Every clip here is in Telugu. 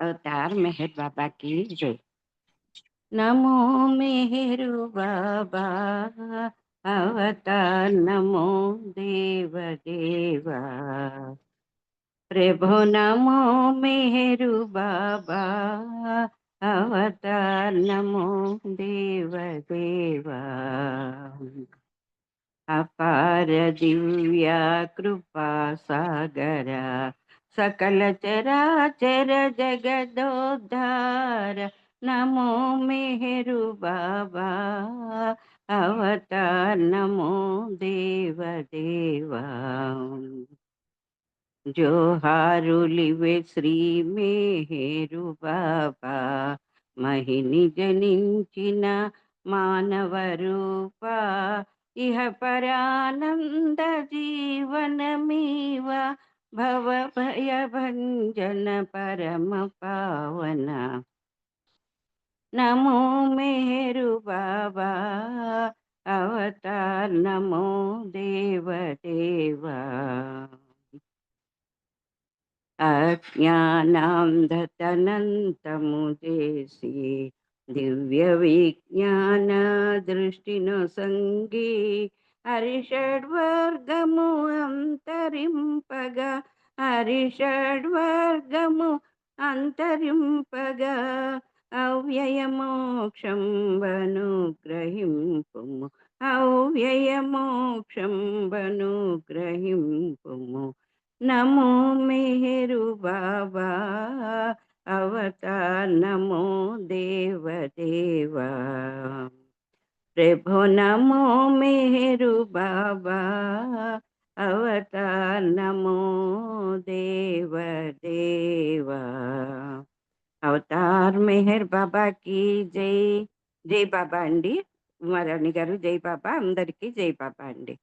अवतार मेहर बाबा की जय। नमो मेहरु बाबा अवतार नमो देव देवा। प्रभु नमो मेहरु बाबा अवतार नमो देव देवा। अपार दिव्या कृपा सागर सकल चराचर जगदोद्धार। नमो मेहरु बाबा अवतार नमो देव देवा। జోహారులివే శ్రీ మేహేరు బాబా మహిని జనించిన మానవ రూప ఇహ పరానంద జీవనమీవ భవ భయ భంజన పరమ పావన। నమో మేరు బాబా అవతార్ నమో దేవ దేవా। అజ్ఞానాంధతనంతము చేసి దివ్య విజ్ఞాన దృష్టిను సంగి హరిషడ్వర్గము అంతరింపగా హరిషడ్వర్గము అంతరింపగా అవ్యయ మోక్షం వను గ్రహింపుము అవ్యయ మోక్షం వను గ్రహింపుము। నమో మేరు బాబా అవతార్ నమో దేవ దేవా। ప్రభు నమో మేరు బాబా అవతార్ నమో దేవ దేవా। అవతార్ మెహర్ బాబాకి జై। జై బాబా అండి। ఉమారాణి గారు జై బాబా, అందరికీ జై బాబా అండి।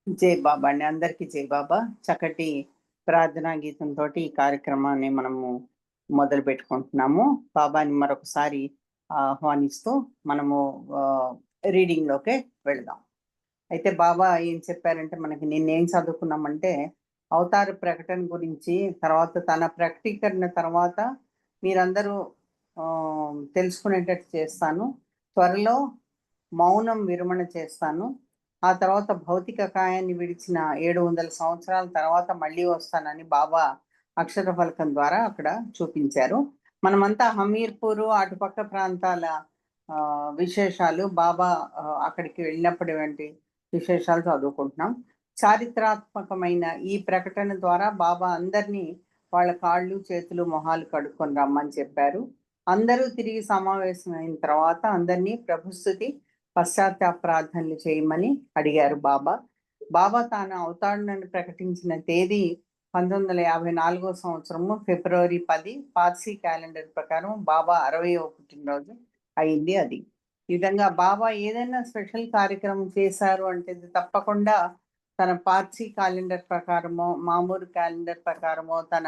జై బాబా అండి, అందరికీ జై బాబా। చక్కటి ప్రార్థనా గీతంతో ఈ కార్యక్రమాన్ని మనము మొదలు పెట్టుకుంటున్నాము। బాబాని మరొకసారి ఆహ్వానిస్తూ మనము రీడింగ్ లోకి వెళదాం। అయితే బాబా ఏం చెప్పారంటే, మనకి నిన్నేం చదువుకున్నామంటే అవతార ప్రకటన గురించి, తర్వాత తన ప్రకటీకరణ తర్వాత మీరందరూ తెలుసుకునేటట్టు చేస్తాను, త్వరలో మౌనం విరమణ చేస్తాను, ఆ తర్వాత భౌతిక కాయాన్ని విడిచిన 700 సంవత్సరాల తర్వాత మళ్ళీ వస్తానని బాబా అక్షర ఫలకం ద్వారా అక్కడ చూపించారు। మనమంతా హమీర్పూర్ అటుపక్క ప్రాంతాల విశేషాలు, బాబా అక్కడికి వెళ్ళినప్పుడు వంటి విశేషాలు చదువుకుంటున్నాం। చారిత్రాత్మకమైన ఈ ప్రకటన ద్వారా బాబా అందరినీ వాళ్ళ కాళ్ళు చేతులు మొహాలు కడుక్కొని రమ్మని చెప్పారు। అందరూ తిరిగి సమావేశమైన తర్వాత అందరినీ ప్రభుస్తుతి పశ్చాత్తాప ప్రార్థనలు చేయమని అడిగారు బాబా। బాబా తాను అవతారణను ప్రకటించిన తేదీ 1954 సంవత్సరము ఫిబ్రవరి 10 పార్సీ క్యాలెండర్ ప్రకారం బాబా 60వ పుట్టినరోజు అయింది అది। ఈ విధంగా బాబా ఏదైనా స్పెషల్ కార్యక్రమం చేశారు అంటే తప్పకుండా తన పార్సీ క్యాలెండర్ ప్రకారమో మామూలు క్యాలెండర్ ప్రకారమో తన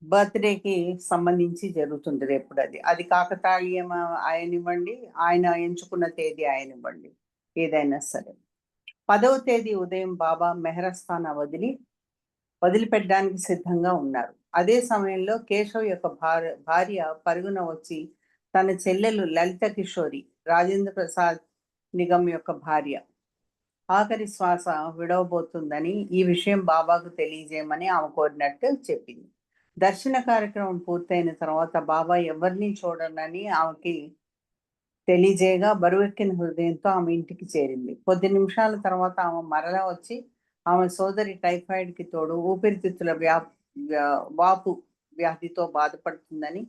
బర్త్డేకి సంబంధించి జరుగుతుంటది ఎప్పుడు అది కాకతాళీయం ఆయనివ్వండి, ఆయన ఎంచుకున్న తేదీ ఆయనివ్వండి, ఏదైనా సరే। 10వ తేదీ ఉదయం బాబా మెహరస్థానా వదిలిపెట్టడానికి సిద్ధంగా ఉన్నారు। అదే సమయంలో కేశవ్ యొక్క భార్య పరుగున వచ్చి తన చెల్లెలు లలిత కిషోరి, రాజేంద్ర ప్రసాద్ నిగమ్ యొక్క భార్య, ఆఖరి శ్వాస విడవబోతుందని ఈ విషయం బాబాకు తెలియజేయమని ఆమె కోరినట్టు చెప్పింది। దర్శన కార్యక్రమం పూర్తయిన తర్వాత బాబా ఎవరిని చూడనని ఆమెకి తెలియజేయగా బరువెక్కిన హృదయంతో ఆమె ఇంటికి చేరింది। కొద్ది నిమిషాల తర్వాత ఆమె మరలా వచ్చి ఆమె సోదరి టైఫాయిడ్కి తోడు ఊపిరితిత్తుల వాపు వ్యాధితో బాధపడుతుందని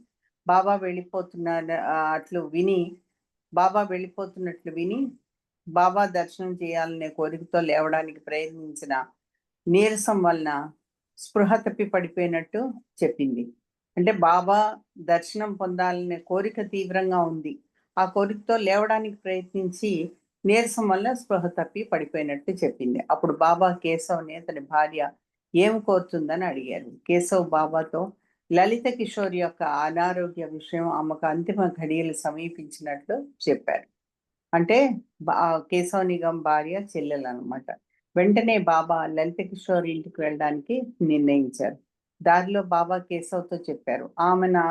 బాబా వెళ్ళిపోతున్నట్లు విని బాబా దర్శనం చేయాలనే కోరికతో లేవడానికి ప్రయత్నించిన నీరసం వలన స్పృహ తప్పి పడిపోయినట్టు చెప్పింది। అంటే బాబా దర్శనం పొందాలనే కోరిక తీవ్రంగా ఉంది, ఆ కోరికతో లేవడానికి ప్రయత్నించి నీరసం వల్ల స్పృహ తప్పి పడిపోయినట్టు చెప్పింది। అప్పుడు బాబా కేశవ్ని అతని భార్య ఏం కోరుతుందని అడిగారు। కేశవ్ బాబాతో లలిత కిషోర్ యొక్క అనారోగ్య విషయం ఆమెకు అంతిమ ఘడియలు సమీపించినట్లు చెప్పారు। అంటే కేశవ్ నిగమ్ భార్య చెల్లెలు అనమాట। వెంటనే బాబా లలిత కిషోర్ ఇంటికి వెళ్ళడానికి నిర్ణయించారు। దారిలో బాబా కేశవ్‌తో చెప్పారు. ఆమె నా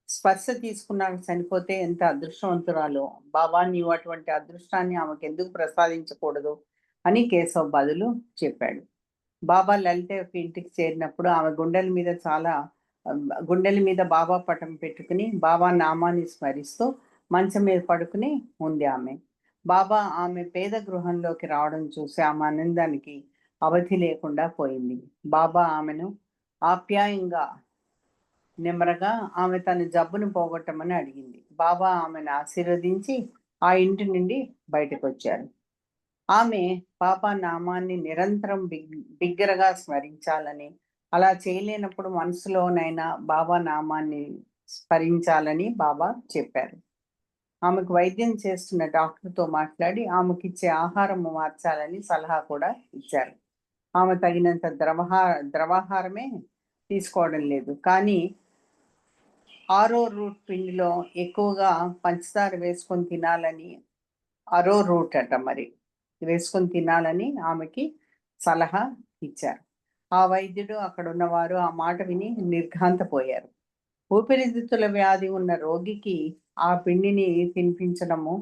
స్పర్శ తీసుకున్నాక చనిపోతే ఎంత అదృష్టవంతురాలో! బాబా నీవు అటువంటి అదృష్టాన్ని ఆమెకెందుకు ప్రసాదించకూడదు అని కేశవ్ బదులు చెప్పాడు. బాబా లలిత యొక్క ఇంటికి చేరినప్పుడు ఆమె గుండెల మీద బాబా పటం పెట్టుకుని బాబా నామాన్ని స్మరిస్తూ మంచం మీద పడుకుని ఉంది ఆమె. బాబా ఆమె పేద గృహంలోకి రావడం చూసి ఆమె ఆనందానికి అవధి లేకుండా పోయింది. బాబా ఆమెను ఆప్యాయంగా నెమ్మరగా ఆమె తన జబ్బును పోగొట్టమని అడిగింది. బాబా ఆమెను ఆశీర్వదించి ఆ ఇంటి నుండి బయటకొచ్చారు. ఆమె బాబా నామాన్ని నిరంతరం బిగ్గరగా స్మరించాలని, అలా చేయలేనప్పుడు మనసులోనైనా బాబా నామాన్ని స్మరించాలని బాబా చెప్పారు. ఆమెకు వైద్యం చేస్తున్న డాక్టర్‌తో మాట్లాడి ఆమెకిచ్చే ఆహారము మార్చాలని సలహా కూడా ఇచ్చారు. ఆమె తగినంత ద్రవాహారమే తీసుకోవడం లేదు. కానీ ఆరో రూట్ పిండిలో ఎక్కువగా పంచదార వేసుకొని తినాలని, అరో రూట్ అట మరి. వేసుకొని తినాలని ఆమెకి సలహా ఇచ్చారు. ఆ వైద్యుడు అక్కడున్నవారు ఆ మాట విని నిర్ఘాంతపోయారు. ఊపిరితిత్తుల వ్యాధి ఉన్న రోగికి ఆ పిండిని తినిపించడము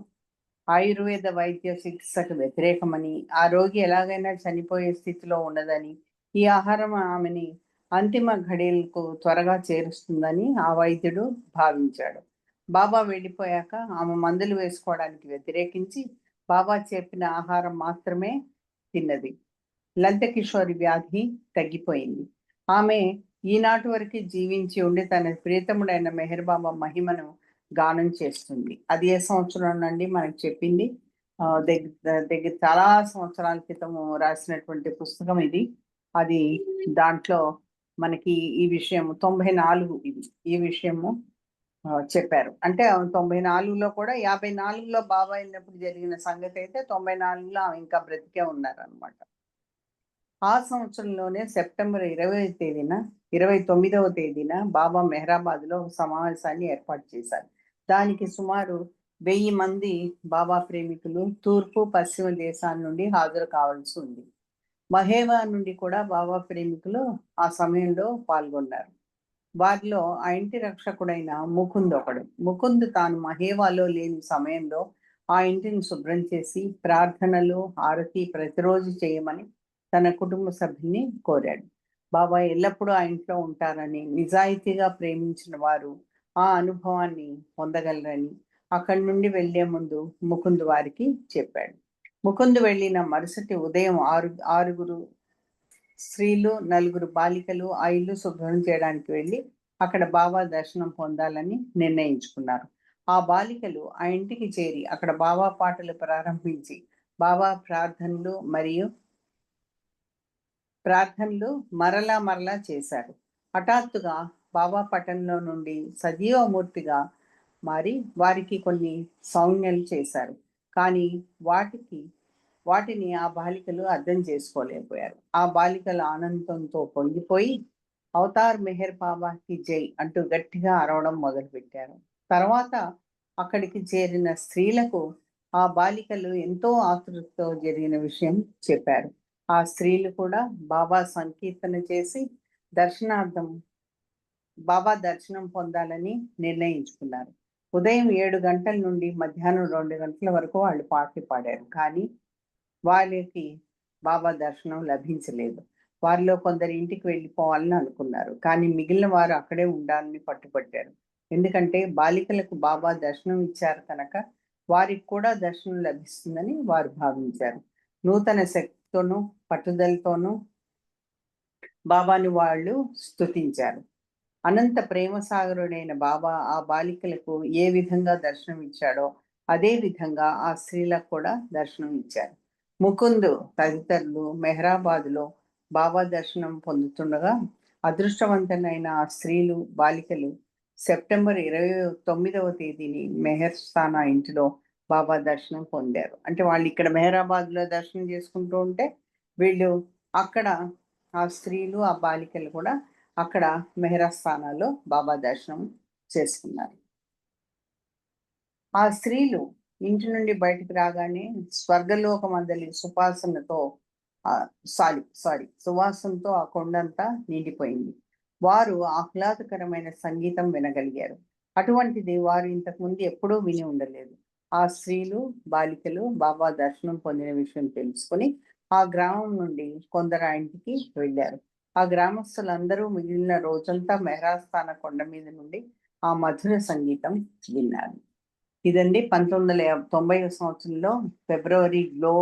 ఆయుర్వేద వైద్య చికిత్సకు వ్యతిరేకమని, ఆ రోగి ఎలాగైనా చనిపోయే స్థితిలో ఉన్నదని, ఈ ఆహారం ఆమెని అంతిమ ఘడియలకు త్వరగా చేరుస్తుందని ఆ వైద్యుడు భావించాడు. బాబా వెళ్ళిపోయాక ఆమె మందులు వేసుకోవడానికి వ్యతిరేకించి బాబా చెప్పిన ఆహారం మాత్రమే తిన్నది. లలిత కిషోరి వ్యాధి తగ్గిపోయింది. ఆమె ఈనాటి వరకు జీవించి ఉండి తన ప్రియతముడైన మెహర్ బాబా మహిమను గానం చేస్తుంది. అది ఏ సంవత్సరంలోనండి మనకు చెప్పింది? దగ్గర చాలా సంవత్సరాల క్రితము రాసినటువంటి పుస్తకం ఇది. అది దాంట్లో మనకి ఈ విషయం 94 ఇది. ఈ విషయము చెప్పారు. అంటే 94లో కూడా 54లో బాబా వెళ్ళినప్పుడు జరిగిన సంగతైతే 94లో ఆమె ఇంకా బ్రతికే ఉన్నారనమాట. ఆ సంవత్సరంలోనే సెప్టెంబర్ 29వ తేదీన బాబా మెహరాబాద్‌లో ఒక సమావేశాన్ని ఏర్పాటు చేశారు. దానికి సుమారు 1000 మంది బాబా ప్రేమికులు తూర్పు, పశ్చిమ దేశాల నుండి హాజరు కావాల్సి ఉంది. మహేవా నుండి కూడా బాబా ప్రేమికులు ఆ సమయంలో పాల్గొన్నారు. వారిలో ఆ ఇంటి రక్షకుడైన ముకుంద్ ఒకడు. ముకుంద్ తాను మహేవాలో లేని సమయంలో ఆ ఇంటిని శుభ్రం చేసి ప్రార్థనలు, హారతి ప్రతిరోజు చేయమని తన కుటుంబ సభ్యుల్ని కోరాడు. బాబా ఎల్లప్పుడూ ఆ ఇంట్లో ఉంటారని, నిజాయితీగా ప్రేమించిన వారు ఆ అనుభవాన్ని పొందగలరని అక్కడి నుండి వెళ్లే ముందు ముకుంద్ వారికి చెప్పాడు. ముకుంద్ వెళ్ళిన మరుసటి ఉదయం ఆరుగురు స్త్రీలు, నలుగురు బాలికలు ఆ ఇల్లు శుభ్రం చేయడానికి వెళ్ళి అక్కడ బాబా దర్శనం పొందాలని నిర్ణయించుకున్నారు. ఆ బాలికలు ఆ ఇంటికి చేరి అక్కడ బాబా పాటలు ప్రారంభించి బాబా ప్రార్థనలు మరలా మరలా చేశారు. హఠాత్తుగా బాబా పటంలో నుండి సజీవమూర్తిగా మారి వారికి కొన్ని సౌజ్ఞలు చేశారు. కానీ వాటిని ఆ బాలికలు అర్థం చేసుకోలేకపోయారు. ఆ బాలికలు ఆనందంతో పొంగిపోయి అవతార్ మెహర్ బాబాకి జై అంటూ గట్టిగా అరవడం మొదలుపెట్టారు. తర్వాత అక్కడికి చేరిన స్త్రీలకు ఆ బాలికలు ఎంతో ఆతృతతో జరిగిన విషయం చెప్పారు. ఆ స్త్రీలు కూడా బాబా సంకీర్తన చేసి దర్శనార్థం బాబా దర్శనం పొందాలని నిర్ణయించుకున్నారు. ఉదయం 7 గంటల నుండి మధ్యాహ్నం 2 గంటల వరకు వాళ్ళు పాటలు పాడారు. కానీ వాళ్ళకి బాబా దర్శనం లభించలేదు. వారిలో కొందరు ఇంటికి వెళ్ళిపోవాలని అనుకున్నారు. కానీ మిగిలిన వారు అక్కడే ఉండాలని పట్టుపట్టారు. ఎందుకంటే బాలికలకు బాబా దర్శనం ఇచ్చారు కనుక వారికి కూడా దర్శనం లభిస్తుందని వారు భావించారు. నూతన శక్తితోనూ, పట్టుదలతోనూ బాబాని వాళ్ళు స్తుతించారు. అనంత ప్రేమ సాగరుడైన బాబా ఆ బాలికలకు ఏ విధంగా దర్శనం ఇచ్చాడో అదే విధంగా ఆ స్త్రీలకు కూడా దర్శనం ఇచ్చారు. ముకుంద్ తదితరులు మెహరాబాద్లో బాబా దర్శనం పొందుతుండగా అదృష్టవంతులైన ఆ స్త్రీలు, బాలికలు సెప్టెంబర్ 29వ తేదీని మెహర్స్థానా ఇంటిలో బాబా దర్శనం పొందారు. అంటే వాళ్ళు ఇక్కడ మెహరాబాద్లో దర్శనం చేసుకుంటూ ఉంటే వీళ్ళు అక్కడ ఆ స్త్రీలు, ఆ బాలికలు కూడా అక్కడ మెహరాస్థానాలో బాబా దర్శనం చేసుకున్నారు. ఆ స్త్రీలు ఇంటి నుండి బయటికి రాగానే స్వర్గలోకమందలి సువాసనతో సువాసనతో ఆ కొండంతా నిండిపోయింది. వారు ఆహ్లాదకరమైన సంగీతం వినగలిగారు. అటువంటిది వారు ఇంతకుముందు ఎప్పుడూ విని ఉండలేదు. ఆ స్త్రీలు, బాలికలు బాబా దర్శనం పొందిన విషయం తెలుసుకొని ఆ గ్రామం నుండి కొందరు ఆ ఇంటికి వెళ్ళారు. ఆ గ్రామస్తులందరూ మిగిలిన రోజంతా మెహరాస్థాన కొండ మీద నుండి ఆ మధుర సంగీతం విన్నారు. ఇదండి 1990 సంవత్సరంలో ఫిబ్రవరి లో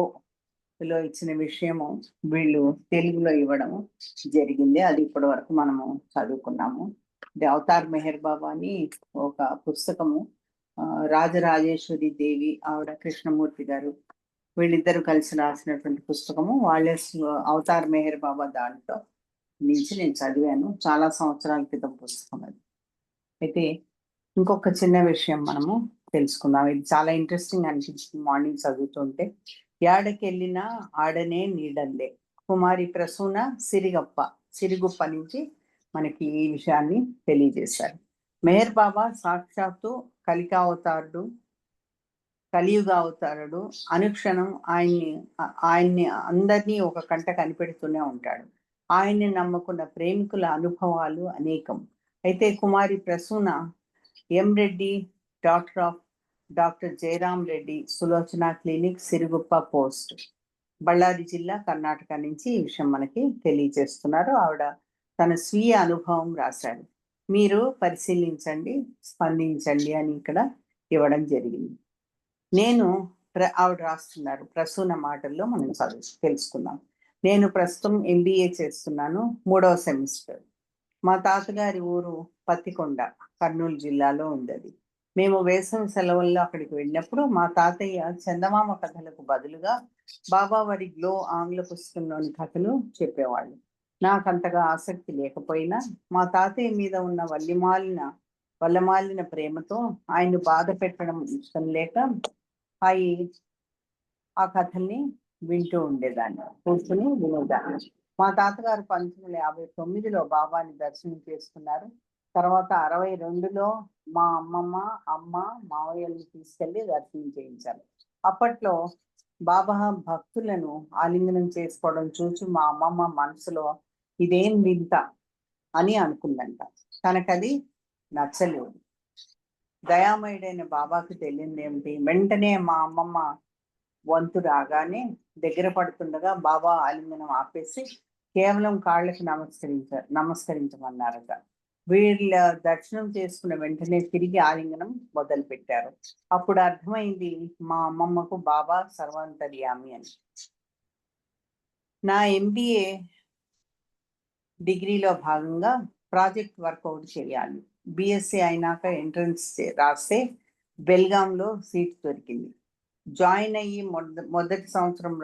ఇచ్చిన విషయము వీళ్ళు తెలుగులో ఇవ్వడము జరిగింది. అది ఇప్పటి వరకు మనము చదువుకున్నాము. ఇది అవతార్ మెహర్ బాబా అని ఒక పుస్తకము. రాజరాజేశ్వరి దేవి ఆవిడ కృష్ణమూర్తి గారు వీళ్ళిద్దరూ కలిసి రాసినటువంటి పుస్తకము. వాళ్ళే అవతార్ మెహర్ బాబా దాంట్లో నుంచి నేను చదివాను. చాలా సంవత్సరాల క్రితం పుస్తకం అది. అయితే ఇంకొక చిన్న విషయం మనము తెలుసుకుందాం. ఇది చాలా ఇంట్రెస్టింగ్ అనిపించింది మార్నింగ్ చదువుతుంటే. యాడకెళ్ళినా ఆడనే నీడల్లే కుమారి ప్రసూన సిరిగుప్ప నుంచి మనకి ఈ విషయాన్ని తెలియజేశారు. మెహర్ బాబా సాక్షాత్తు కలియుగ అవతారుడు. అనుక్షణం ఆయన్ని అందరినీ ఒక కంట కనిపెడుతూనే ఉంటాడు. ఆయన్ని నమ్ముకున్న ప్రేమికుల అనుభవాలు అనేకం. అయితే Kumari Prasuna M Reddy, doctor Jayaram Reddy Sulochana clinic, Siruguppa post, Ballari జిల్లా, కర్ణాటక నుంచి ఈ విషయం మనకి తెలియజేస్తున్నారు. ఆవిడ తన స్వీయ అనుభవం రాశారు. మీరు పరిశీలించండి, స్పందించండి అని ఇక్కడ ఇవ్వడం జరిగింది. ఆవిడ రాస్తున్నారు. ప్రసూన మాటల్లో మనం తెలుసుకుందాం. నేను ప్రస్తుతం MBA చేస్తున్నాను, 3వ సెమిస్టర్. మా తాతగారి ఊరు పత్తికొండ, కర్నూలు జిల్లాలో ఉంది. మేము వేసవి సెలవుల్లో అక్కడికి వెళ్ళినప్పుడు మా తాతయ్య చందమామ కథలకు బదులుగా బాబావారి గ్లో ఆంగ్ల పుస్తకంలోని కథలు చెప్పేవాళ్ళు. నాకు అంతగా ఆసక్తి లేకపోయినా మా తాతయ్య మీద ఉన్న వల్లమాలిన ప్రేమతో ఆయన్ని బాధ పెట్టడం ఇష్టం లేక ఆ కథల్ని వింటూ ఉండేదాన్ని, కూర్చుని వినేదాన్ని. మా తాతగారు 1959లో బాబాని దర్శనం చేసుకున్నారు. తర్వాత 62లో మా అమ్మ, మావయ్యని తీసుకెళ్లి దర్శనం చేయించారు. అప్పట్లో బాబా భక్తులను ఆలింగనం చేసుకోవడం చూసి మా అమ్మమ్మ మనసులో ఇదేం వింత అని అనుకుందంట. తనకది నచ్చలేదు. దయామయుడైన బాబాకి తెలియదేమిటి? వెంటనే మా అమ్మమ్మ వంతు రాగానే దగ్గర పడుతుండగా బాబా ఆలింగనం ఆపేసి కేవలం కాళ్ళకి నమస్కరించమన్నారట. వీళ్ళ దర్శనం చేసుకున్న వెంటనే తిరిగి ఆలింగనం మొదలు పెట్టారు. అప్పుడు అర్థమైంది మా అమ్మమ్మకు బాబా సర్వాంతర్యామి అని. నా MBA డిగ్రీలో భాగంగా ప్రాజెక్ట్ వర్కౌట్ చేయాలి. BSc అయినాక ఎంట్రన్స్ రాస్తే బెల్గాంలో సీట్ దొరికింది. జాయిన్ అయ్యి మొదటి సంవత్సరం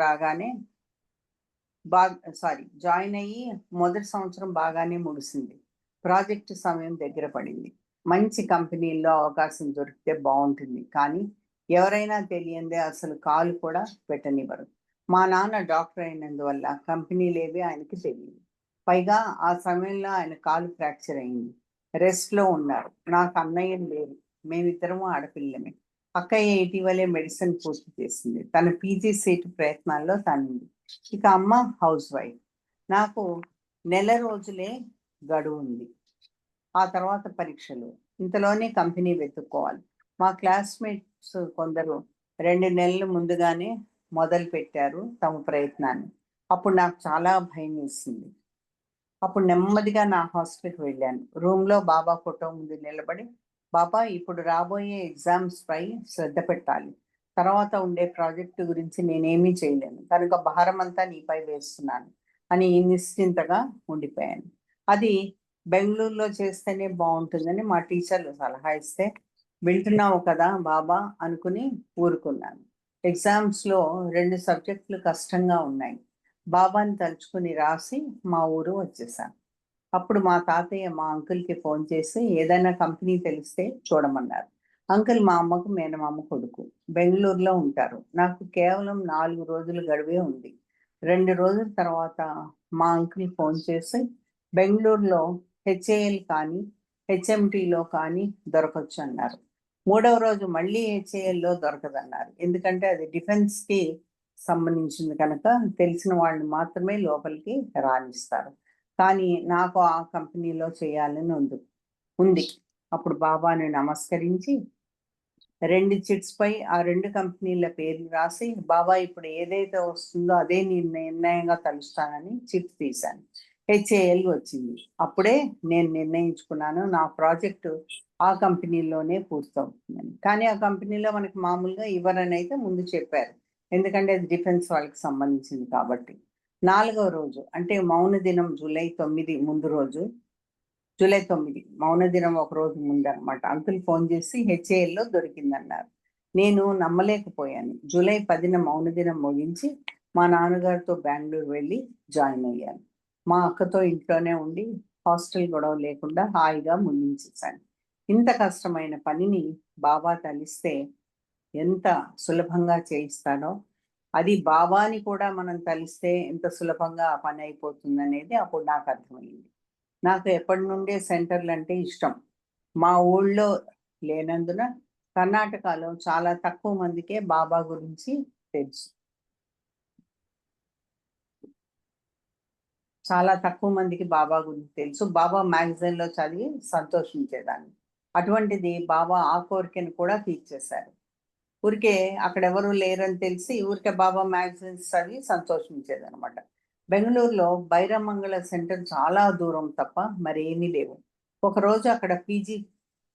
బాగానే ముగిసింది. ప్రాజెక్ట్ సమయం దగ్గర పడింది. మంచి కంపెనీల్లో అవకాశం దొరికితే బాగుంటుంది, కానీ ఎవరైనా తెలియందే అసలు కాలు కూడా పెట్టనివ్వరు. మా నాన్న డాక్టర్ అయినందువల్ల కంపెనీలేవి ఆయనకి తెలియదు. పైగా ఆ సమయంలో ఆయన కాలు ఫ్రాక్చర్ అయింది, రెస్ట్లో ఉన్నారు. నాకు అన్నయ్యలు లేరు, మేమిద్దరము ఆడపిల్లమే. అక్కయ్య ఇటీవలే మెడిసిన్ పూర్తి చేసింది. తన PG సీటు ప్రయత్నాల్లో తనుంది. ఇక అమ్మ హౌస్ వైఫ్. నాకు నెల రోజులే గడువు ఉంది, ఆ తర్వాత పరీక్షలు. ఇంతలోనే కంపెనీ వెతుక్కోవాలి. మా క్లాస్మేట్స్ కొందరు 2 నెలలు ముందుగానే మొదలు పెట్టారు తమ ప్రయత్నాన్ని. అప్పుడు నాకు చాలా భయం వేసింది. అప్పుడు నెమ్మదిగా నా హాస్టల్కి వెళ్ళాను. రూమ్లో బాబా ఫోటో ముందు నిలబడి, బాబా ఇప్పుడు రాబోయే ఎగ్జామ్స్ పై శ్రద్ధ పెట్టాలి. తర్వాత ఉండే ప్రాజెక్టు గురించి నేనేమీ చేయలేను, కనుక భారం అంతా నీపై వేస్తున్నాను అని నిశ్చింతగా ఉండిపోయాను. అది బెంగళూరులో చేస్తేనే బాగుంటుందని మా టీచర్లు సలహా ఇస్తే, వింటున్నావు కదా బాబా అనుకుని ఊరుకున్నాను. ఎగ్జామ్స్లో 2 సబ్జెక్టులు కష్టంగా ఉన్నాయి. బాబాని తలుచుకుని రాసి మా ఊరు వచ్చేసాను. అప్పుడు మా తాతయ్య మా అంకుల్కి ఫోన్ చేసి ఏదైనా కంపెనీ తెలిస్తే చూడమన్నారు. అంకుల్ మా అమ్మకు మేనమామ కొడుకు, బెంగళూరులో ఉంటారు. నాకు కేవలం 4 రోజులు గడువే ఉంది. 2 రోజుల తర్వాత మా అంకుల్ ఫోన్ చేసి బెంగళూరులో HAL కానీ HMTలో కానీ దొరకచ్చు అన్నారు. 3వ రోజు మళ్ళీ HALలో దొరకదన్నారు. ఎందుకంటే అది డిఫెన్స్కి సంబంధించింది కనుక తెలిసిన వాళ్ళని మాత్రమే లోపలికి రాణిస్తారు. కానీ నాకు ఆ కంపెనీలో చేయాలని ఉంది. అప్పుడు బాబాని నమస్కరించి 2 చిట్స్ పై ఆ 2 కంపెనీల పేర్లు రాసి, బాబా ఇప్పుడు ఏదైతే వస్తుందో అదే నిర్ణయంగా తలుస్తానని చిట్ తీశాను. హెచ్ఏఎల్ వచ్చింది. అప్పుడే నేను నిర్ణయించుకున్నాను నా ప్రాజెక్టు ఆ కంపెనీలోనే పూర్తవుతుందని. కానీ ఆ కంపెనీలో మనకి మామూలుగా ఇవ్వరని అయితే ముందు చెప్పారు. ఎందుకంటే అది డిఫెన్స్ వాళ్ళకి సంబంధించింది కాబట్టి. 4వ రోజు అంటే మౌన దినం జూలై 9 ముందు రోజు, జూలై 9 మౌన దినం ఒక రోజు ముందనమాట. అంకుల్ ఫోన్ చేసి హెచ్ఏఎల్‌లో దొరికిందన్నారు. నేను నమ్మలేకపోయాను. జూలై 10న మౌన దినం ముగించి మా నాన్నగారితో బెంగుళూరు వెళ్ళి జాయిన్ అయ్యాను. మా అక్కతో ఇంట్లోనే ఉండి హాస్టల్ గొడవ లేకుండా హాయిగా ముగించేశాను. ఇంత కష్టమైన పనిని బాబా తలిస్తే ఎంత సులభంగా చేయిస్తాడో, అది బాబాని కూడా మనం తలిస్తే ఎంత సులభంగా ఆ పని అయిపోతుందనేది అప్పుడు నాకు అర్థమైంది. నాకు ఎప్పటి నుండే సెంటర్లు అంటే ఇష్టం. మా ఊళ్ళో లేనందున కర్ణాటకలో చాలా తక్కువ మందికే బాబా గురించి తెలుసు. చాలా తక్కువ మందికి బాబా గురించి తెలుసు. బాబా మ్యాగజైన్‌లో చదివి సంతోషించేదాన్ని. అటువంటిది బాబా ఆ కోరికను కూడా తీర్చేశారు. ఊరికే అక్కడెవరు లేరని తెలిసి ఊరికే బాబా మ్యాగజైన్స్ చదివి సంతోషించేదనమాట. బెంగుళూరులో బైరమంగళ సెంటర్ చాలా దూరం తప్ప మరేమీ లేవు. ఒకరోజు అక్కడ పీజీ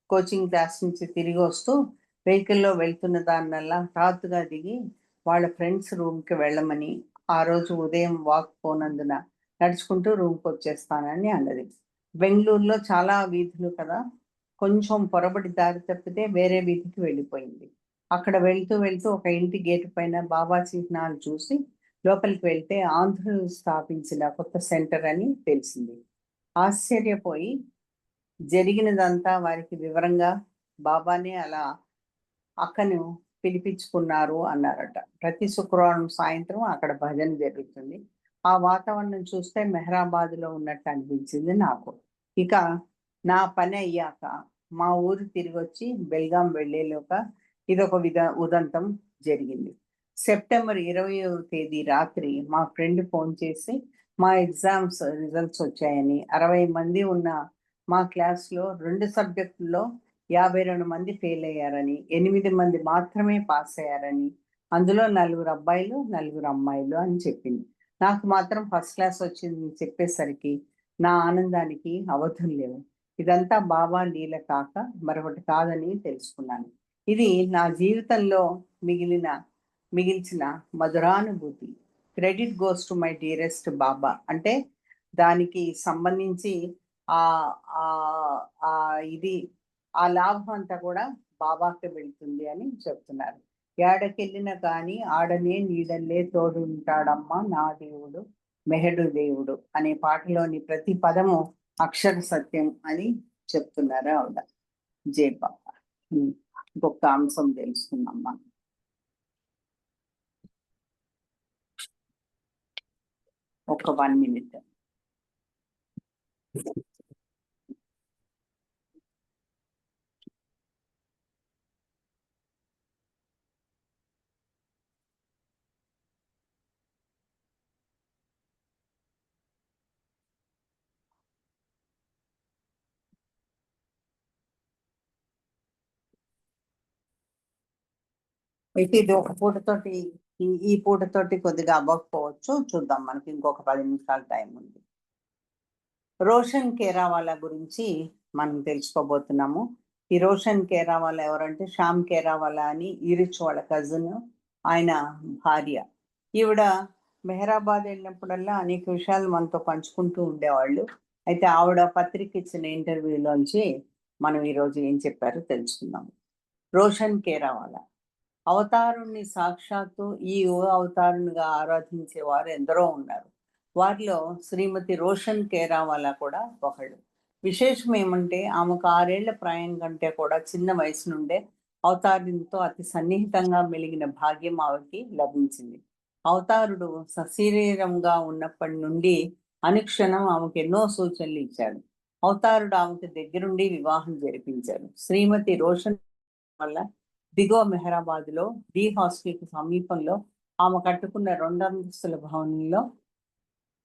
కోచింగ్ క్లాస్ నుంచి తిరిగి వస్తూ వెహికల్‌లో వెళ్తున్న దాన్నల్లా హఠాత్తుగా దిగి వాళ్ళ ఫ్రెండ్స్ రూమ్‌కి వెళ్ళమని, ఆ రోజు ఉదయం వాక్ పోనందున నడుచుకుంటూ రూమ్‌కొచ్చేస్తానని అన్నది. బెంగుళూరులో చాలా వీధులు కదా! కొంచెం పొరబడి దారి తప్పితే వేరే వీధికి వెళ్ళిపోయింది. అక్కడ వెళ్తూ ఒక ఇంటి గేటు పైన బాబా చిహ్నాలు చూసి లోపలికి వెళ్తే ఆంధ్రులు స్థాపించిన కొత్త సెంటర్ అని తెలిసింది. ఆశ్చర్యపోయి జరిగినదంతా వారికి వివరంగా బాబానే అలా అక్కను పిలిపించుకున్నారు అన్నారట. ప్రతి శుక్రవారం సాయంత్రం అక్కడ భజన జరుగుతుంది. ఆ వాతావరణం చూస్తే మెహరాబాద్‌లో ఉన్నట్టు అనిపించింది నాకు. ఇక నా పని అయ్యాక మా ఊరు తిరిగొచ్చి బెల్గాం వెళ్ళేలోగా ఇదొక ఉదంతం జరిగింది. సెప్టెంబర్ 20వ తేదీ రాత్రి మా ఫ్రెండ్ ఫోన్ చేసి మా ఎగ్జామ్స్ రిజల్ట్స్ వచ్చాయని, 60 మంది ఉన్న మా క్లాస్‌లో 2 సబ్జెక్టుల్లో 52 మంది ఫెయిల్ అయ్యారని, 8 మంది మాత్రమే పాస్ అయ్యారని, అందులో 4 అబ్బాయిలు, 4 అమ్మాయిలు అని చెప్పింది. నాకు మాత్రం ఫస్ట్ క్లాస్ వచ్చిందని చెప్పేసరికి నా ఆనందానికి అవధులు లేవు. ఇదంతా బాబా లీల కాక మరొకటి కాదని తెలుసుకున్నాను. ఇది నా జీవితంలో మిగిల్చిన మధురానుభూతి. Credit goes to my dearest Baba. అంటే దానికి సంబంధించి ఆహ్, ఆహ్, ఇది ఆ లాభం అంతా కూడా బాబాకే వెళ్తుంది అని చెప్తున్నారు. ఏడకెళ్ళిన కానీ ఆడనే నీడల్లే తోడుంటాడమ్మా నా దేవుడు మెహడు దేవుడు అనే పాటలోని ప్రతి పదము అక్షర సత్యం అని చెప్తున్నారు ఆవిడ. జై బాబా. ఇంకొక అంశం తెలుసుకుందాం మనం. ఒక 1 మినిట్. అయితే ఇది ఒక పూటతోటి ఈ పూటతోటి కొద్దిగా అవ్వకపోవచ్చు. చూద్దాం, మనకి ఇంకొక 10 నిమిషాలు టైం ఉంది. రోషన్ కేరావాలా గురించి మనం తెలుసుకోబోతున్నాము. ఈ రోషన్ కేరావాలా ఎవరంటే శ్యామ్ కేరావాలా అని ఈరిచ్ వాళ్ళ కజిన్, ఆయన భార్య. ఈవిడ మెహరాబాద్ వెళ్ళినప్పుడల్లా అనేక విషయాలు మనతో పంచుకుంటూ ఉండేవాళ్ళు. అయితే ఆవిడ పత్రిక ఇచ్చిన ఇంటర్వ్యూలోంచి మనం ఈరోజు ఏం చెప్పారో తెలుసుకుందాం. రోషన్ కేరావాలా అవతారుణ్ణి సాక్షాత్తు ఈ యువ అవతారునిగా ఆరాధించేవారు ఎందరో ఉన్నారు. వారిలో శ్రీమతి రోషన్ కేరావాలా కూడా ఒకళ్ళు. విశేషం ఏమంటే ఆమెకు 6 ఏళ్ల ప్రాయం కంటే కూడా చిన్న వయసు నుండే అవతారునితో అతి సన్నిహితంగా మెలిగిన భాగ్యం ఆమెకి లభించింది. అవతారుడు సశరీరంగా ఉన్నప్పటి నుండి అనుక్షణం ఆమెకు ఎన్నో సూచనలు ఇచ్చాడు. అవతారుడు ఆమెకు దగ్గరుండి వివాహం జరిపించాడు. శ్రీమతి రోషన్ వల్ల దిగువ మెహరాబాద్‌లో డి హాస్టల్‌కి సమీపంలో ఆమె కట్టుకున్న 2 అంతస్తుల భవనంలో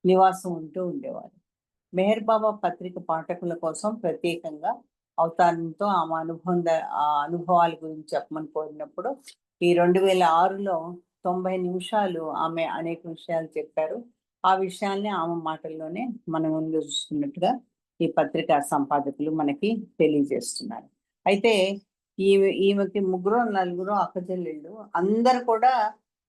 నివాసం ఉంటూ ఉండేవారు. మెహర్ బాబా పత్రిక పాఠకుల కోసం ప్రత్యేకంగా అవతారంతో ఆ అనుభవాల గురించి చెప్పమని కోరినప్పుడు ఈ 2006లో 90 నిమిషాలు ఆమె అనేక విషయాలు చెప్పారు. ఆ విషయాల్ని ఆమె మాటల్లోనే మన ముందు చూస్తున్నట్టుగా ఈ పత్రికా సంపాదకులు మనకి తెలియజేస్తున్నారు. అయితే ఈమెకి ముగ్గురో నలుగురో అక్కచెల్లెళ్ళు అందరూ కూడా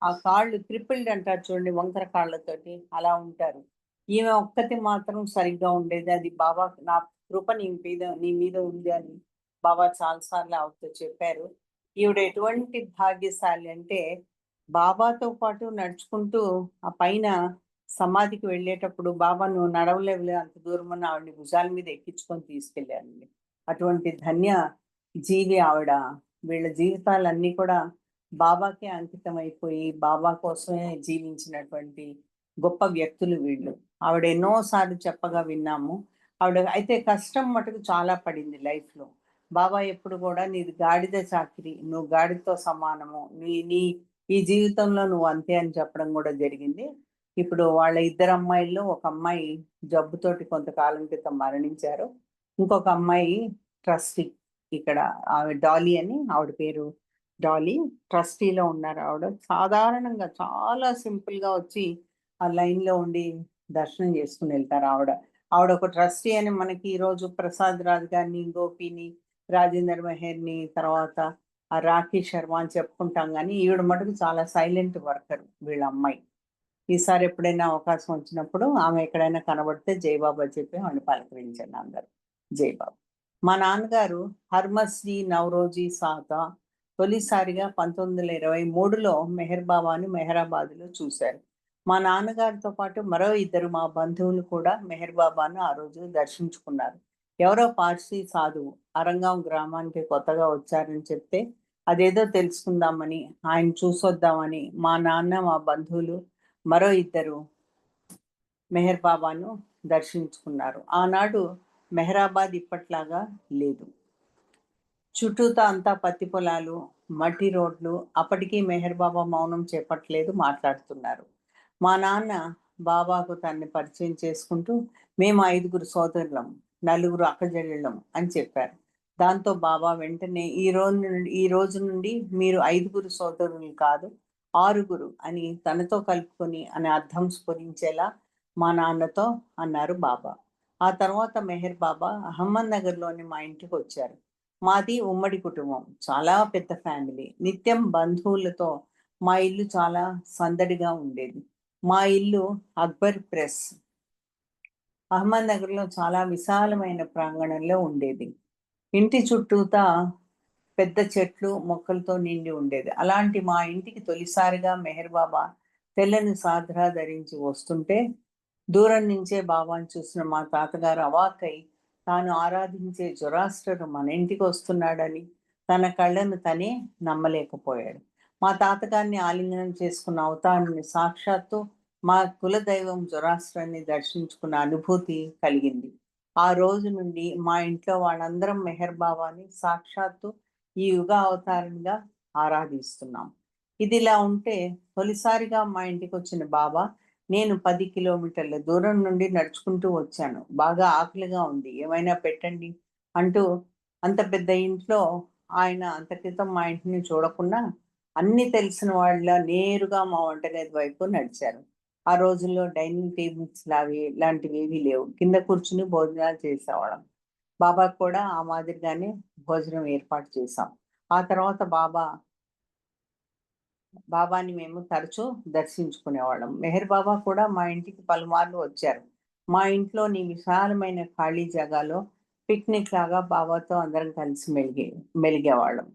ఆ కాళ్ళు క్రిపిల్డ్ అంటారు చూడండి, వంకర కాళ్ళతోటి అలా ఉంటారు. ఈమె ఒక్కతి మాత్రం సరిగ్గా ఉండేది. అది బాబా నా కృప నీ మీద ఉంది అని బాబా చాలా సార్లు ఆవిడతో చెప్పారు. ఈవిడ ఎటువంటి భాగ్యశాలి అంటే బాబాతో పాటు నడుచుకుంటూ ఆ పైన సమాధికి వెళ్ళేటప్పుడు బాబా నువ్వు నడవలేవులే అంత దూరం అని ఆవిడని భుజాల మీద ఎక్కించుకొని తీసుకెళ్ళారండి. అటువంటి ధన్య జీవి ఆవిడ. వీళ్ళ జీవితాలన్నీ కూడా బాబాకే అంకితం అయిపోయి బాబా కోసమే జీవించినటువంటి గొప్ప వ్యక్తులు వీళ్ళు. ఆవిడ ఎన్నో సార్లు చెప్పగా విన్నాము. ఆవిడ అయితే కష్టం మటుకు చాలా పడింది లైఫ్‌లో. బాబా ఎప్పుడు కూడా నీది గాడిద చాకిరీ, నువ్వు గాడిదతో సమానము. నీ నీ ఈ జీవితంలో నువ్వు అంతే అని చెప్పడం కూడా జరిగింది. ఇప్పుడు వాళ్ళ ఇద్దరు అమ్మాయిల్లో ఒక అమ్మాయి జబ్బుతోటి కొంతకాలం క్రితం మరణించారు. ఇంకొక అమ్మాయి ట్రస్టీ. ఇక్కడ ఆవిడ డాలీ అని ఆవిడ పేరు డాలీ. ట్రస్టీలో ఉన్నారు ఆవిడ. సాధారణంగా చాలా సింపుల్‌గా వచ్చి ఆ లైన్‌లో ఉండి దర్శనం చేసుకొని వెళ్తారు ఆవిడ. ఆవిడ ఒక ట్రస్టీ అని మనకి ఈరోజు ప్రసాద్ రాజ్ గారిని, గోపిని, రాజేందర్ మెహర్‌ని, తర్వాత ఆ రాఖీ శర్మ అని చెప్పుకుంటాం గానీ, ఈవిడ మటుకు చాలా సైలెంట్ వర్కర్ వీళ్ళ అమ్మాయి. ఈసారి ఎప్పుడైనా అవకాశం వచ్చినప్పుడు ఆమె ఎక్కడైనా కనబడితే జై బాబా చెప్పి ఆవిడని పలకరించండి అందరూ. జై బాబా. మా నాన్నగారు హర్మశ్రీ నవరోజీ సాహతా తొలిసారిగా 1923లో మెహర్ బాబాను మెహరాబాద్‌లో చూశారు. మా నాన్నగారితో పాటు మరో ఇద్దరు మా బంధువులు కూడా మెహర్ బాబాను ఆ రోజు దర్శించుకున్నారు. ఎవరో పార్సీ సాధువు అరంగాం గ్రామానికి కొత్తగా వచ్చారని చెప్తే అదేదో తెలుసుకుందామని, ఆయన చూసొద్దామని మా నాన్న, మా బంధువులు మరో ఇద్దరు మెహర్ బాబాను దర్శించుకున్నారు. ఆనాడు మెహరాబాద్ ఇప్పట్లాగా లేదు. చుట్టూతా అంతా పత్తి పొలాలు, మట్టి రోడ్లు. అప్పటికి మెహర్ బాబా మౌనం చేపట్టలేదు, మాట్లాడుతున్నారు. మా నాన్న బాబాకు తనని పరిచయం చేసుకుంటూ మేము 5 సోదరులం, 4 అక్కచెల్లెళ్ళం అని చెప్పారు. దాంతో బాబా వెంటనే ఈ రోజు నుండి మీరు 5 సోదరులు కాదు 6 అని తనతో కలుపుకొని అనే అర్థం స్ఫురించేలా మా నాన్నతో అన్నారు బాబా. ఆ తర్వాత మెహర్ బాబా అహ్మద్‌నగర్‌లోని మా ఇంటికి వచ్చారు. మాది ఉమ్మడి కుటుంబం. చాలా పెద్ద ఫ్యామిలీ. నిత్యం బంధువులతో మా ఇల్లు చాలా సందడిగా ఉండేది. మా ఇల్లు అక్బర్ ప్రెస్ అహ్మద్‌నగర్‌లో చాలా విశాలమైన ప్రాంగణంలో ఉండేది. ఇంటి చుట్టూతా పెద్ద చెట్లు, మొక్కలతో నిండి ఉండేది. అలాంటి మా ఇంటికి తొలిసారిగా మెహర్ బాబా తెల్లని సాద్రా ధరించి వస్తుంటే దూరం నుంచే బాబాను చూసిన మా తాతగారు అవాక్కై తాను ఆరాధించే జొరాస్ట్రర్ మన ఇంటికి వస్తున్నాడని తన కళ్ళను తనే నమ్మలేకపోయాడు. మా తాతగారిని ఆలింగనం చేసుకున్న అవతారాన్ని సాక్షాత్తు మా కులదైవం జొరాస్ట్రర్‌ని దర్శించుకున్న అనుభూతి కలిగింది. ఆ రోజు నుండి మా ఇంట్లో వాళ్ళందరం మెహర్ బాబాని సాక్షాత్తు ఈ యుగ అవతారంగా ఆరాధిస్తున్నాం. ఇదిలా ఉంటే తొలిసారిగా మా ఇంటికొచ్చిన బాబా నేను 10 కిలోమీటర్ల దూరం నుండి నడుచుకుంటూ వచ్చాను. బాగా ఆకలిగా ఉంది. ఏమైనా పెట్టండి అంటూ అంత పెద్ద ఇంట్లో ఆయన అంత క్రితం మా ఇంటిని చూడకుండా అన్నీ తెలిసిన వాళ్ళ నేరుగా మా వంటగది వైపు నడిచారు. ఆ రోజుల్లో డైనింగ్ టేబుల్స్ లాంటివేవీ లేవు. కింద కూర్చుని భోజనాలు చేసేవాళ్ళం. బాబాకు కూడా ఆ మాదిరిగానే భోజనం ఏర్పాటు చేశాం. ఆ తర్వాత బాబాని మేము తరచూ దర్శించుకునేవాళ్ళం. మెహర్ బాబా కూడా మా ఇంటికి పలుమార్లు వచ్చారు. మా ఇంట్లోని విశాలమైన ఖాళీ జాగాలో పిక్నిక్ లాగా బాబాతో అందరం కలిసి మెలిగేవాళ్ళం.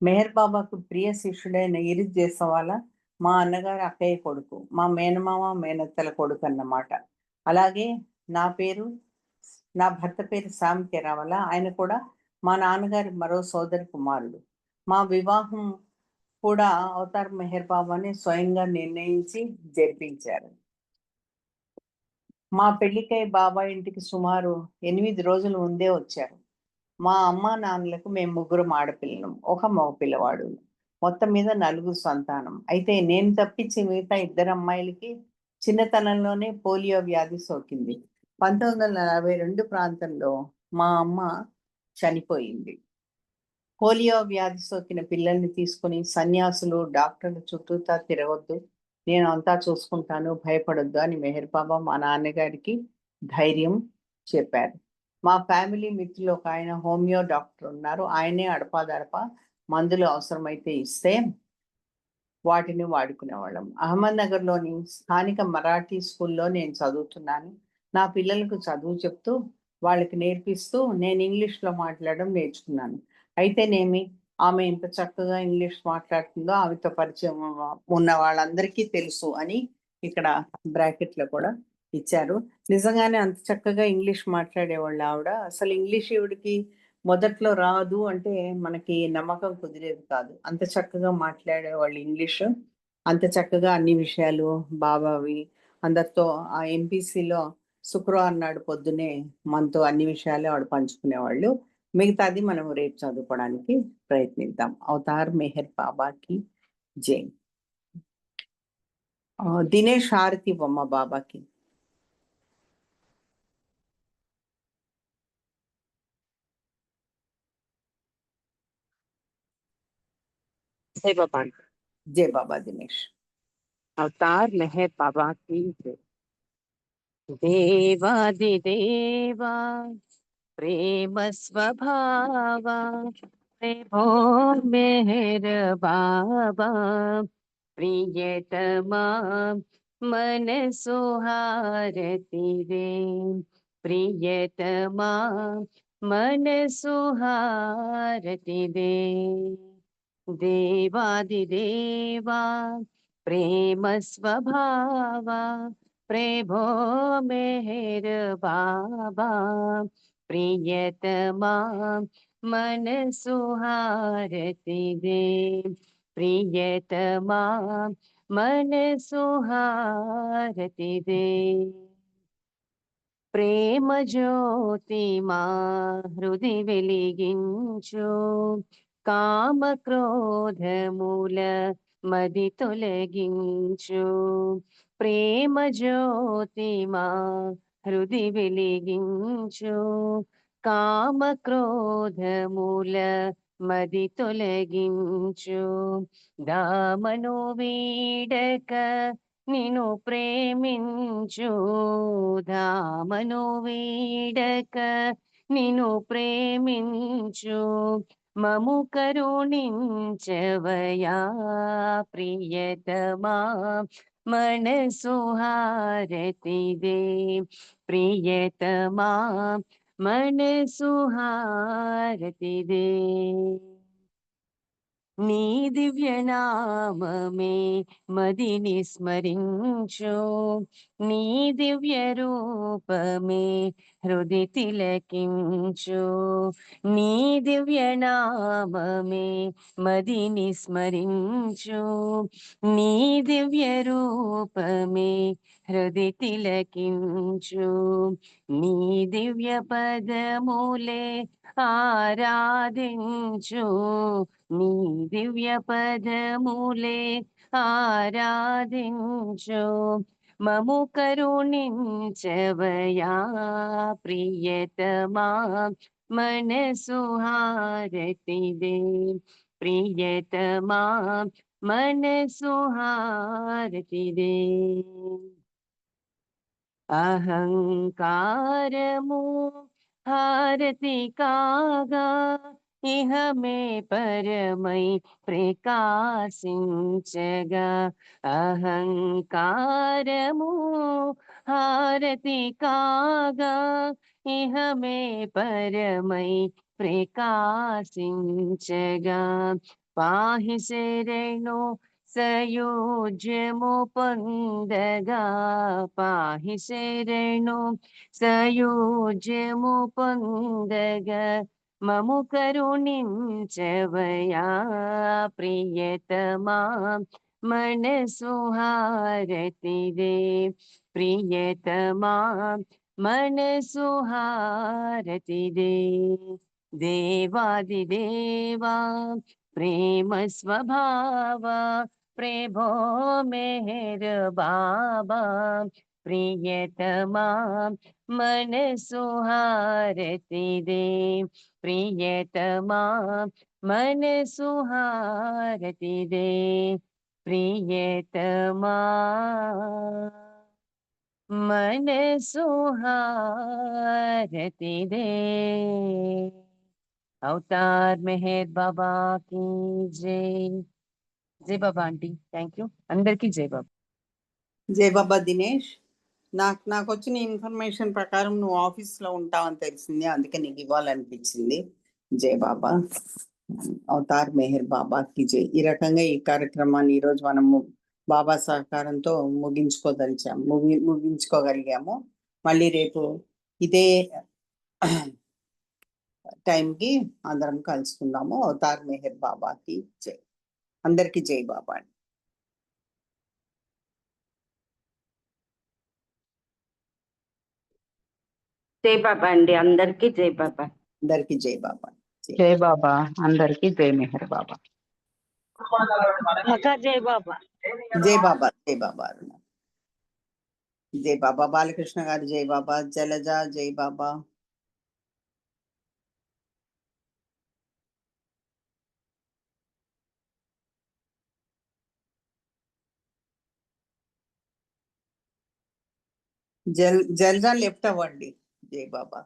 మెహర్ బాబాకు ప్రియ శిష్యుడైన ఇరిజ్ జైసవాలా మా అన్నగారి అక్కయ్య కొడుకు. మా మేనమామ, మేనత్తల కొడుకన్నమాట. అలాగే నా పేరు నా భర్త పేరు శ్యామ్ కెరావల. ఆయన కూడా మా నాన్నగారి మరో సోదరి కుమారుడు. మా వివాహం కూడా అవతార్ మెహర్ బాబానే స్వయంగా నిర్ణయించి జరిపించారు. మా పెళ్లికై బాబా ఇంటికి సుమారు 8 రోజుల ముందే వచ్చారు. మా అమ్మా నాన్నలకు మేము ముగ్గురం ఆడపిల్లలం, ఒక మగ పిల్లవాడు. మొత్తం మీద 4 సంతానం. అయితే నేను తప్పించి మిగతా 2 అమ్మాయిలకి చిన్నతనంలోనే పోలియో వ్యాధి సోకింది. 1942 ప్రాంతంలో మా అమ్మ చనిపోయింది. పోలియో వ్యాధి సోకిన పిల్లల్ని తీసుకొని సన్యాసులు, డాక్టర్లు చుట్టూతా తిరగొద్దు. నేను అంతా చూసుకుంటాను, భయపడొద్దు అని మెహర్ బాబా మా నాన్నగారికి ధైర్యం చెప్పారు. మా ఫ్యామిలీ మిత్రులు ఒకాయన హోమియో డాక్టర్ ఉన్నారు. ఆయనే అడపాదడపా మందులు అవసరమైతే ఇస్తే వాటిని వాడుకునేవాళ్ళం. అహ్మద్‌నగర్‌లోని స్థానిక మరాఠీ స్కూల్‌లో నేను చదువుతున్నాను. నా పిల్లలకు చదువు చెప్తూ, వాళ్ళకి నేర్పిస్తూ నేను ఇంగ్లీష్‌లో మాట్లాడడం నేర్చుకున్నాను. అయితేనేమి ఆమె ఎంత చక్కగా ఇంగ్లీష్ మాట్లాడుతుందో ఆమెతో పరిచయం ఉన్న వాళ్ళందరికీ తెలుసు అని ఇక్కడ బ్రాకెట్‌లో కూడా ఇచ్చారు. నిజంగానే అంత చక్కగా ఇంగ్లీష్ మాట్లాడేవాళ్ళు ఆవిడ. అసలు ఇంగ్లీష్ ఈవిడకి మొదట్లో రాదు అంటే మనకి నమ్మకం కుదిరేది కాదు. అంత చక్కగా మాట్లాడేవాళ్ళు ఇంగ్లీషు. అంత చక్కగా అన్ని విషయాలు బాబావి అందరితో ఆ ఎంపీసీలో శుక్రవారం నాడు పొద్దున్నే మనతో అన్ని విషయాలు ఆవిడ పంచుకునేవాళ్ళు. మిగతాది మనం రేపు చదువుకోవడానికి ప్రయత్నిద్దాం. అవతార్ మెహర్ బాబాకి జై. దినేష్ హారతి ఇవ్వమ్మ బాబాకి. జై బాబా. జై బాబా దినేష్. अवतार मेहर बाबा की जय। देवादिदेवा प्रेम स्वभावा प्रेमो मेहर बाबा प्रियतमा मन सुहारती रे प्रियतमा मन सुहारती रे देवादिदेवा प्रेम स्वभावा प्रेभो मेहर बाबा प्रियतमा मन सुहारती दे प्रियतमा मन सुहारती दे ప్రేమ జ్యోతి మా హృది వెలిగించు కామ క్రోధముల మది తొలగించు ప్రేమ జ్యోతి మా హృది వెలిగించు కామ క్రోధముల మది తొలగించు దామను వీడక నిను ప్రేమించు ధామను వీడక నిను ప్రేమించు మము కరుణించవయా ప్రియతమా మనసు హారతిదే ప్రియతమా మనసు హారతిదే నీ దివ్యనామమే మదిని స్మరించు నీ దివ్య రూపమే హృది తిలకించు నీ దివ్యనామమే మదిని స్మరించు నీ దివ్య రూపమే హృది తిలకించు నీ దివ్య పదములే ఆరాధించు నీ దివ్య పదములే ఆరాధించు మము కరుణించవయా ప్రియతమా మనసు హారతిదే ప్రియతమా మనసు హారతిదే అహంకారము హారతి కాగా ఇహ మే పరమై ప్రకాశించగా అహంకారము హారతి కాగా ఇహ మే పరమై ప్రకాశించగా పాహి శరణు సయోజ్యము పొందగా పాహి శరణు సయోజ్యము పొందగా మము కరుణించవయా ప్రియతమా మనసు హారతిదే ప్రియతమా మనసు హారతిదే దేవాదిదేవా ప్రేమ స్వభావ ప్రేభో మెహర్ బాబా ప్రియతమా मनसु हारति दे प्रियतमा मनसु हारति दे प्रियतमा मनसु हारति दे। अवतार मेहर बाबा की जय। जय बाबा आंटी, థ్యాంక్ యూ అందరికీ జై బాబా। జై బాబా దినేష్. నాకు వచ్చిన ఇన్ఫర్మేషన్ ప్రకారం నువ్వు ఆఫీస్లో ఉంటావని తెలిసింది, అందుకే నీకు ఇవ్వాలనిపించింది. జై బాబా. అవతార్ మెహర్ బాబాకి జై. ఈ రకంగా ఈ కార్యక్రమాన్ని ఈరోజు మనము బాబా సహకారంతో ముగించుకోగలిగాము. మళ్ళీ రేపు ఇదే టైంకి అందరం కలుసుకుందాము. అవతార్ మెహర్ బాబాకి జై. అందరికీ జై బాబా. జై బాబా అండి, అందరికీ జై బాబా. అందరికీ జై బాబా. జై బాబా, అందరికీ జై మెహర్ బాబా. జై బాబా. జై బాబా. జై బాబా అరుణ. జై బాబా బాలకృష్ణ గారు జై బాబా. జలజ జై బాబా. జల్జా లెఫ్ట్ అవ్వండి. జై బాబా.